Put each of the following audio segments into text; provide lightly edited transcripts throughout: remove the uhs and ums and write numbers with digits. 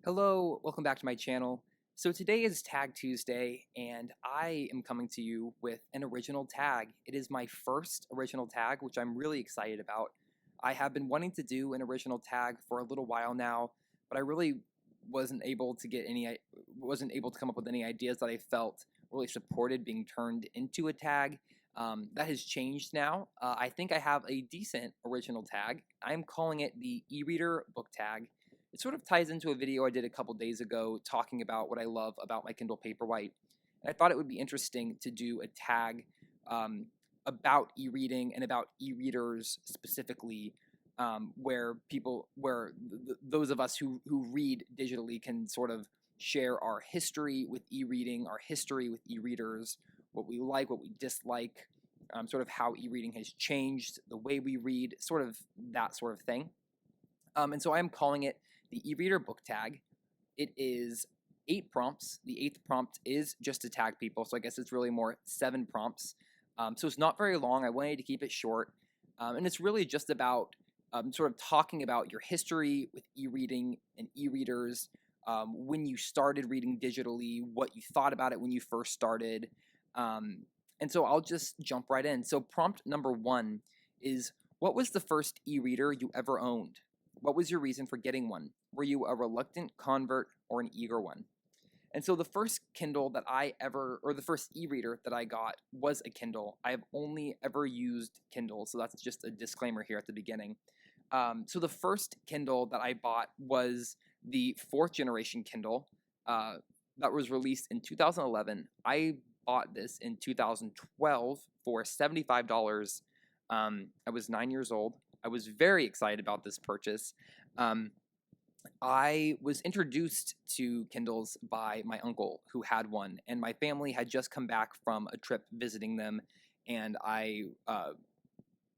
Hello, welcome back to my channel. So today is Tag Tuesday, and I am coming to you with an original tag. It is my first original tag, which I'm really excited about. I have been wanting to do an original tag for a little while now, but I really wasn't able to come up with any ideas that I felt really supported being turned into a tag. That has changed now. I think I have a decent original tag. I'm calling it the eReader book tag. It sort of ties into a video I did a couple days ago talking about what I love about my Kindle Paperwhite. And I thought it would be interesting to do a tag about e-reading and about e-readers specifically, where those of us who read digitally can sort of share our history with e-reading, our history with e-readers, what we like, what we dislike, sort of how e-reading has changed the way we read, sort of that sort of thing. And so I'm calling it the eReader book tag. It is 8 prompts. The 8th prompt is just to tag people, so I guess it's really more 7 prompts. So it's not very long. I wanted to keep it short. And it's really just about sort of talking about your history with e-reading and e-readers, when you started reading digitally, what you thought about it when you first started. And so I'll just jump right in. So prompt number 1 is, what was the first e-reader you ever owned? What was your reason for getting one? Were you a reluctant convert or an eager one? And so the first Kindle that the first e-reader that I got was a Kindle. I have only ever used Kindle, so that's just a disclaimer here at the beginning. So the first Kindle that I bought was the 4th generation Kindle that was released in 2011. I bought this in 2012 for $75. I was 9 years old. I was very excited about this purchase. I was introduced to Kindles by my uncle who had one, and my family had just come back from a trip visiting them, and I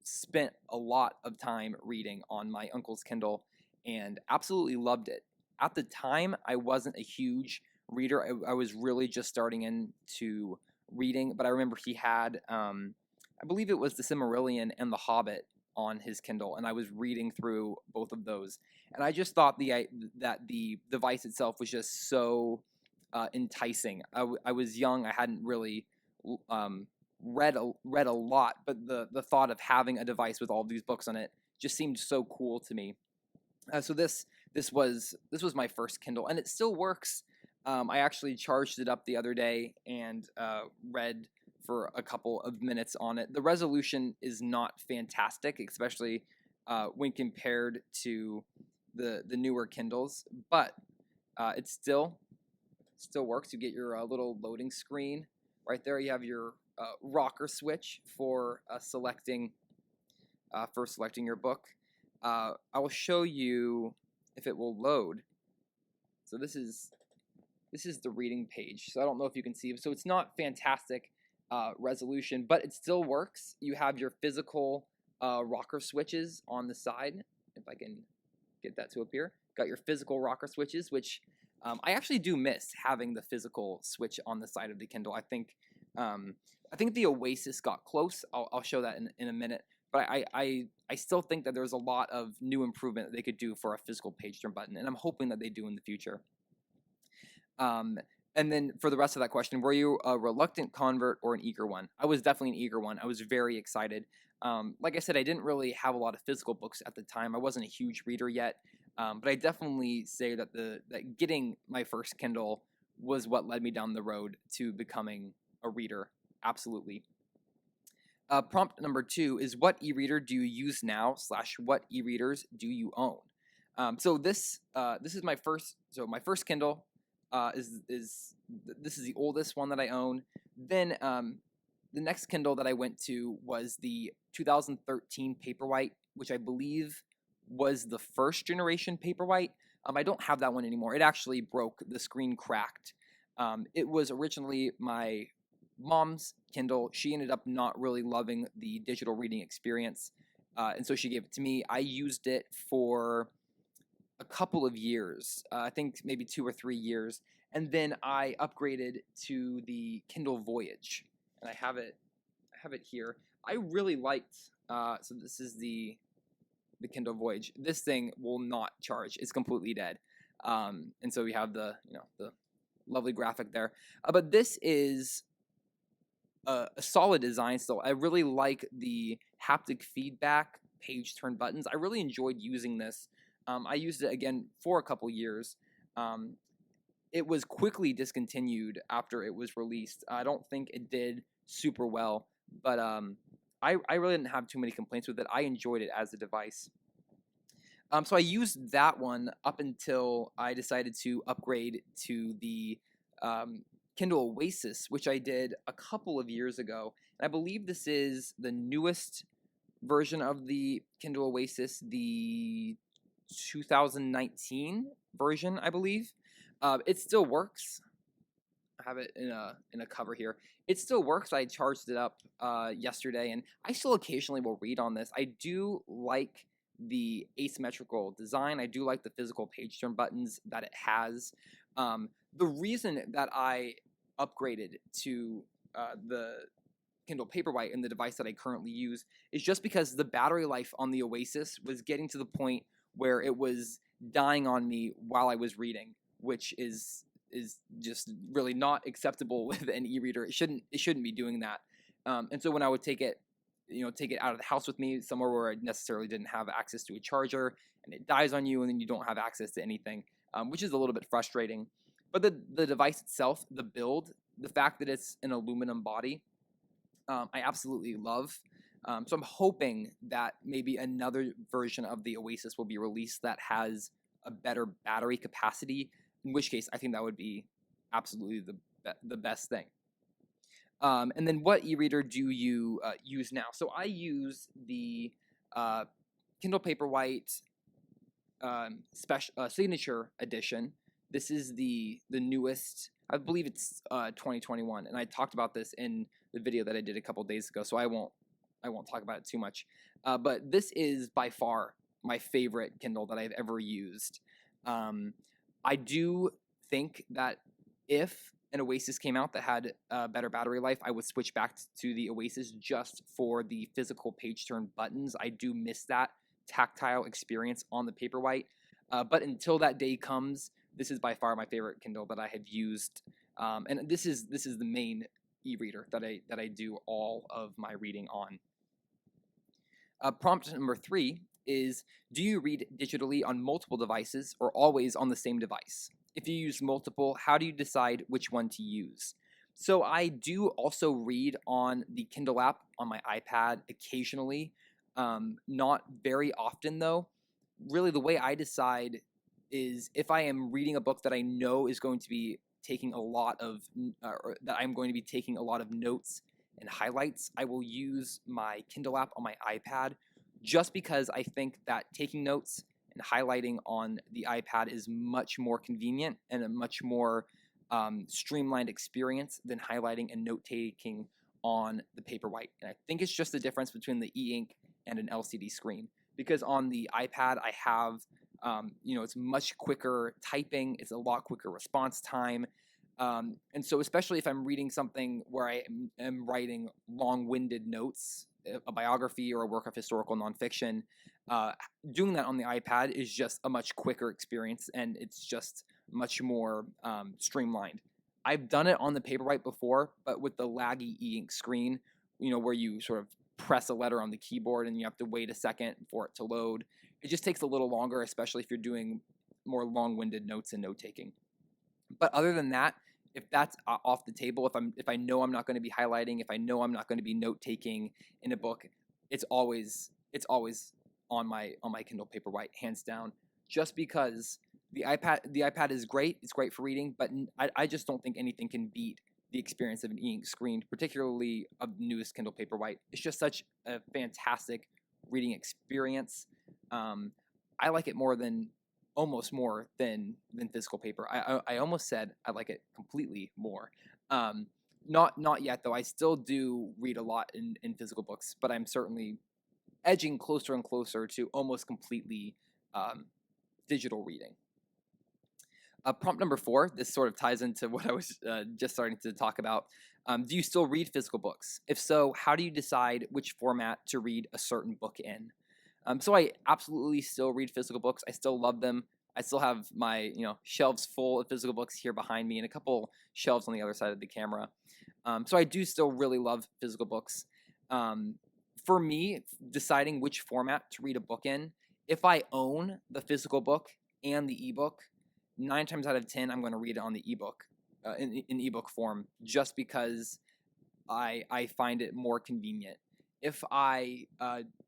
spent a lot of time reading on my uncle's Kindle and absolutely loved it. At the time, I wasn't a huge reader. I was really just starting into reading, but I remember he had, I believe it was The Silmarillion and The Hobbit on his Kindle, and I was reading through both of those, and I just thought that the device itself was just so enticing. I was young. I hadn't really read a lot, but the thought of having a device with all these books on it just seemed so cool to me. So this was my first Kindle, and it still works. I actually charged it up the other day and read for a couple of minutes on it. The resolution is not fantastic, especially when compared to the newer Kindles, but it still works. You get your little loading screen right there. You have your rocker switch for selecting your book. I will show you if it will load. So this is the reading page. So I don't know if you can see. So it's not fantastic resolution, but it still works. You have your physical rocker switches on the side. If I can get that to appear. Got your physical rocker switches, which I actually do miss having the physical switch on the side of the Kindle. I think the Oasis got close. I'll show that in a minute. But I still think that there's a lot of new improvement that they could do for a physical page turn button, and I'm hoping that they do in the future. And then for the rest of that question, were you a reluctant convert or an eager one? I was definitely an eager one. I was very excited. Like I said, I didn't really have a lot of physical books at the time. I wasn't a huge reader yet, but I definitely say that that getting my first Kindle was what led me down the road to becoming a reader. Absolutely. Prompt number 2 is, what e-reader do you use now / what e-readers do you own? So this is my first Kindle. This is the oldest one that I own. Then the next Kindle that I went to was the 2013 Paperwhite, which I believe was the 1st generation Paperwhite. I don't have that one anymore. It actually broke. The screen cracked. It was originally my mom's Kindle. She ended up not really loving the digital reading experience, and so she gave it to me. I used it for a couple of years, I think maybe 2 or 3 years, and then I upgraded to the Kindle Voyage, and I have it here. I really liked. So this is the Kindle Voyage. This thing will not charge. It's completely dead. And so we have the lovely graphic there. But this is a solid design still. I really like the haptic feedback page turn buttons. I really enjoyed using this. I used it again for a couple years. It was quickly discontinued after it was released. I don't think it did super well, but I really didn't have too many complaints with it. I enjoyed it as a device. So I used that one up until I decided to upgrade to the Kindle Oasis, which I did a couple of years ago. And I believe this is the newest version of the Kindle Oasis, the 2019 version, I believe. It still works. I have it in a cover here. It still works. I charged it up yesterday, and I still occasionally will read on this. I do like the asymmetrical design. I do like the physical page turn buttons that it has. The reason that I upgraded to the Kindle Paperwhite and the device that I currently use is just because the battery life on the Oasis was getting to the point where it was dying on me while I was reading, which is just really not acceptable with an e-reader. It shouldn't be doing that. And so when I would take it out of the house with me somewhere where I necessarily didn't have access to a charger, and it dies on you, and then you don't have access to anything, which is a little bit frustrating. But the device itself, the build, the fact that it's an aluminum body, I absolutely love. So I'm hoping that maybe another version of the Oasis will be released that has a better battery capacity, in which case I think that would be absolutely the best thing. And then what e-reader do you use now? So I use the Kindle Paperwhite Signature Edition. This is the newest. I believe it's 2021, and I talked about this in the video that I did a couple days ago, so I won't talk about it too much. But this is by far my favorite Kindle that I've ever used. I do think that if an Oasis came out that had a better battery life, I would switch back to the Oasis just for the physical page turn buttons. I do miss that tactile experience on the Paperwhite. But until that day comes, this is by far my favorite Kindle that I have used. And this is the main e-reader that I do all of my reading on. Prompt number 3 is, do you read digitally on multiple devices or always on the same device? If you use multiple, how do you decide which one to use? So I do also read on the Kindle app on my iPad occasionally, not very often though. Really the way I decide is if I am reading a book that I know is going to be taking a lot of, or that I'm going to be taking a lot of notes and highlights, I will use my Kindle app on my iPad just because I think that taking notes and highlighting on the iPad is much more convenient and a much more streamlined experience than highlighting and note-taking on the Paperwhite. And I think it's just the difference between the e-ink and an LCD screen. Because on the iPad, I have, it's much quicker typing, it's a lot quicker response time. And so especially if I'm reading something where I am writing long-winded notes, a biography or a work of historical nonfiction, doing that on the iPad is just a much quicker experience, and it's just much more streamlined. I've done it on the Paperwhite before, but with the laggy e-ink screen, where you sort of press a letter on the keyboard and you have to wait a second for it to load. It just takes a little longer, especially if you're doing more long-winded notes and note-taking. But other than that, if that's off the table, if I know I'm not going to be highlighting, if I know I'm not going to be note-taking in a book, it's always on my Kindle Paperwhite, hands down. Just because the iPad is great, it's great for reading, but I just don't think anything can beat the experience of an e-ink screen, particularly of the newest Kindle Paperwhite. It's just such a fantastic reading experience. I like it almost more than physical paper. I almost said I like it completely more. Not yet though. I still do read a lot in physical books, but I'm certainly edging closer and closer to almost completely digital reading. Prompt number 4, this sort of ties into what I was just starting to talk about. Do you still read physical books? If so, how do you decide which format to read a certain book in? So I absolutely still read physical books. I still love them. I still have my shelves full of physical books here behind me, and a couple shelves on the other side of the camera. So I do still really love physical books. For me, deciding which format to read a book in, if I own the physical book and the ebook, 9 times out of 10, I'm going to read it on the ebook, in ebook form, just because I find it more convenient. If I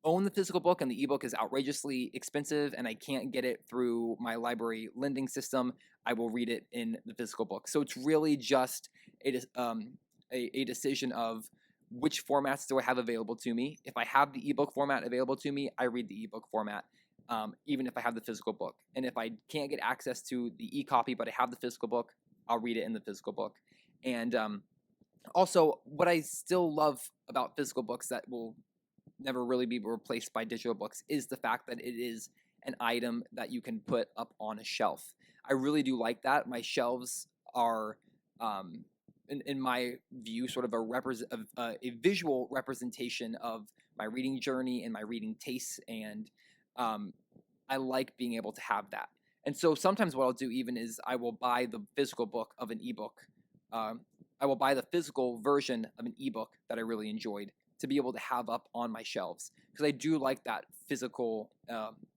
own the physical book and the ebook is outrageously expensive and I can't get it through my library lending system, I will read it in the physical book. So it's really just a decision of which formats do I have available to me. If I have the ebook format available to me, I read the ebook format, even if I have the physical book. And if I can't get access to the e-copy but I have the physical book, I'll read it in the physical book. And also, what I still love about physical books that will never really be replaced by digital books is the fact that it is an item that you can put up on a shelf. I really do like that. My shelves are, in my view, sort of a visual representation of my reading journey and my reading tastes, and I like being able to have that. And so sometimes what I'll do even is I will buy the physical book of an ebook. I will buy the physical version of an ebook that I really enjoyed to be able to have up on my shelves, because I do like that physical,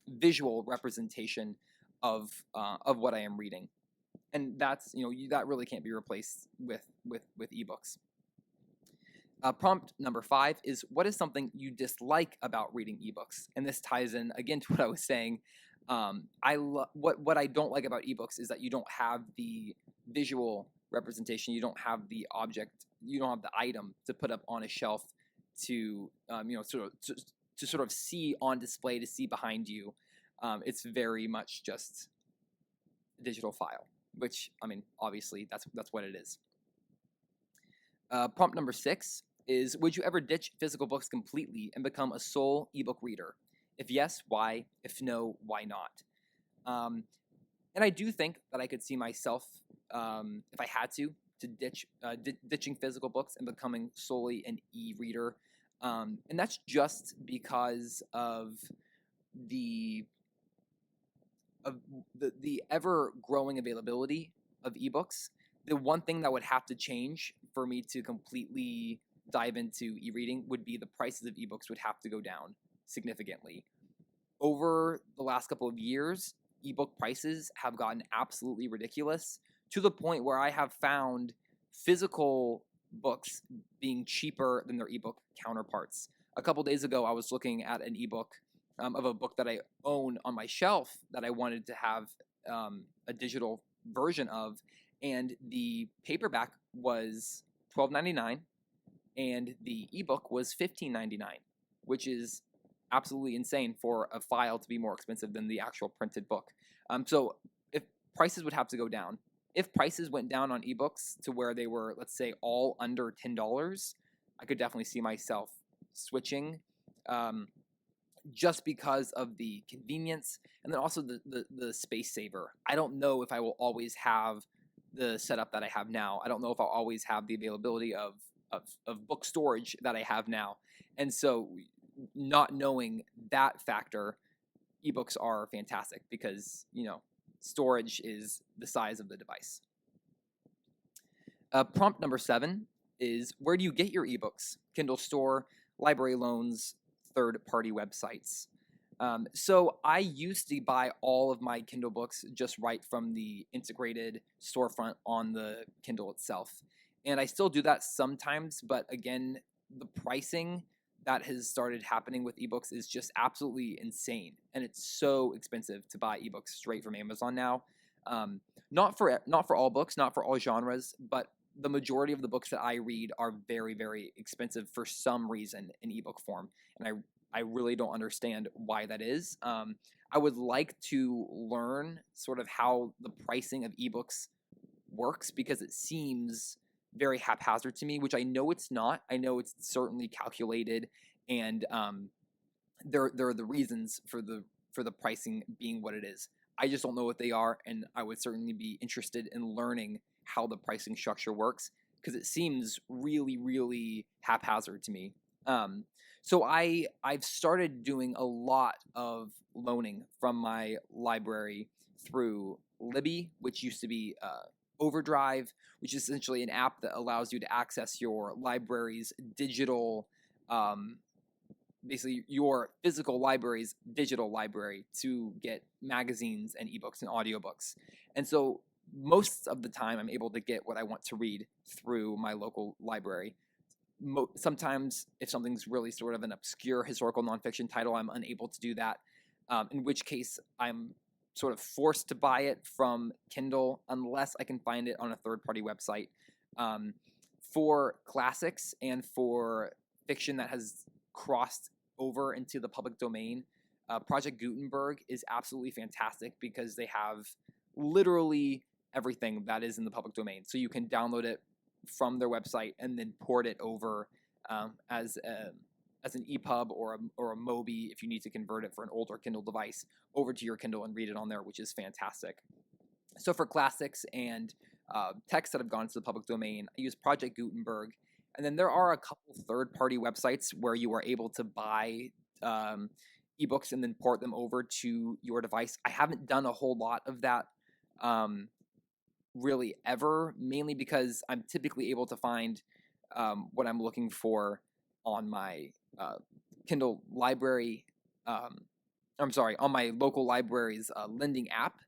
visual representation of what I am reading, and that's that really can't be replaced with ebooks. Prompt number 5 is, what is something you dislike about reading ebooks? And this ties in again to what I was saying. What I don't like about ebooks is that you don't have the visual representation. You don't have the object. You don't have the item to put up on a shelf to sort of see on display, to see behind you. It's very much just a digital file, which obviously that's what it is. Prompt number 6 is, would you ever ditch physical books completely and become a sole ebook reader? If yes, why? If no, why not? And I do think that I could see myself, if I had to ditching physical books and becoming solely an e-reader. And that's just because of the ever-growing availability of ebooks. The one thing that would have to change for me to completely dive into e-reading would be the prices of ebooks would have to go down significantly. Over the last couple of years, ebook prices have gotten absolutely ridiculous, to the point where I have found physical books being cheaper than their ebook counterparts. A couple days ago, I was looking at an ebook of a book that I own on my shelf that I wanted to have a digital version of, and the paperback was $12.99 and the ebook was $15.99, which is absolutely insane for a file to be more expensive than the actual printed book. So if prices would have to go down, if prices went down on ebooks to where they were, let's say, all under $10, I could definitely see myself switching, just because of the convenience and then also the space saver. I don't know if I will always have the setup that I have now. I don't know if I'll always have the availability of book storage that I have now. And so, not knowing that factor, ebooks are fantastic because, storage is the size of the device. Prompt number 7 is, where do you get your ebooks? Kindle store, library loans, third-party websites. So I used to buy all of my Kindle books just right from the integrated storefront on the Kindle itself. And I still do that sometimes, but again, the pricing that has started happening with ebooks is just absolutely insane, and it's so expensive to buy ebooks straight from Amazon now. Not for all books, not for all genres, but the majority of the books that I read are very, very expensive for some reason in ebook form, and I really don't understand why that is. I would like to learn sort of how the pricing of ebooks works, because it seems very haphazard to me, which I know it's not. I know it's certainly calculated, and there are the reasons for the pricing being what it is. I just don't know what they are, and I would certainly be interested in learning how the pricing structure works, because it seems really, really haphazard to me. So I've started doing a lot of loaning from my library through Libby, which used to be Overdrive, which is essentially an app that allows you to access your library's digital, basically your physical library's digital library to get magazines and ebooks and audiobooks. And so most of the time I'm able to get what I want to read through my local library. Sometimes if something's really sort of an obscure historical nonfiction title, I'm unable to do that, in which case I'm sort of forced to buy it from Kindle unless I can find it on a third-party website. For classics and for fiction that has crossed over into the public domain, Project Gutenberg is absolutely fantastic because they have literally everything that is in the public domain. So you can download it from their website and then port it over as an EPUB or a Mobi if you need to convert it for an older Kindle device over to your Kindle and read it on there, which is fantastic. So for classics and texts that have gone to the public domain, I use Project Gutenberg. And then there are a couple third-party websites where you are able to buy ebooks and then port them over to your device. I haven't done a whole lot of that really ever, mainly because I'm typically able to find what I'm looking for on my Kindle library, on my local library's lending app,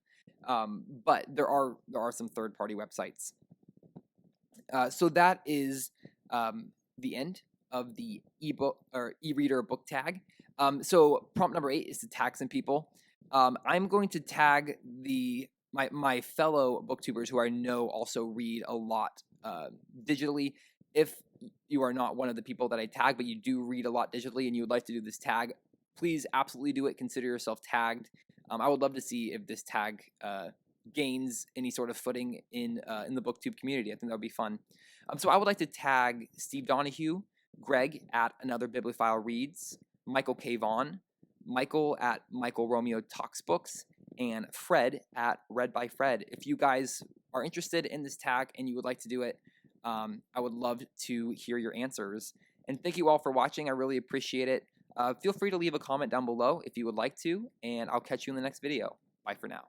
but there are some third-party websites. So that is the end of the ebook or e-reader book tag. So prompt number 8 is to tag some people. I'm going to tag my fellow booktubers who I know also read a lot digitally. If you are not one of the people that I tag, but you do read a lot digitally and you would like to do this tag, please absolutely do it. Consider yourself tagged. I would love to see if this tag gains any sort of footing in the BookTube community. I think that would be fun. So I would like to tag Steve Donahue, Greg at Another Bibliophile Reads, Michael K. Vaughn, Michael at Michael Romeo Talks Books, and Fred at Read by Fred. If you guys are interested in this tag and you would like to do it, I would love to hear your answers. And thank you all for watching. I really appreciate it. Feel free to leave a comment down below if you would like to, and I'll catch you in the next video. Bye for now.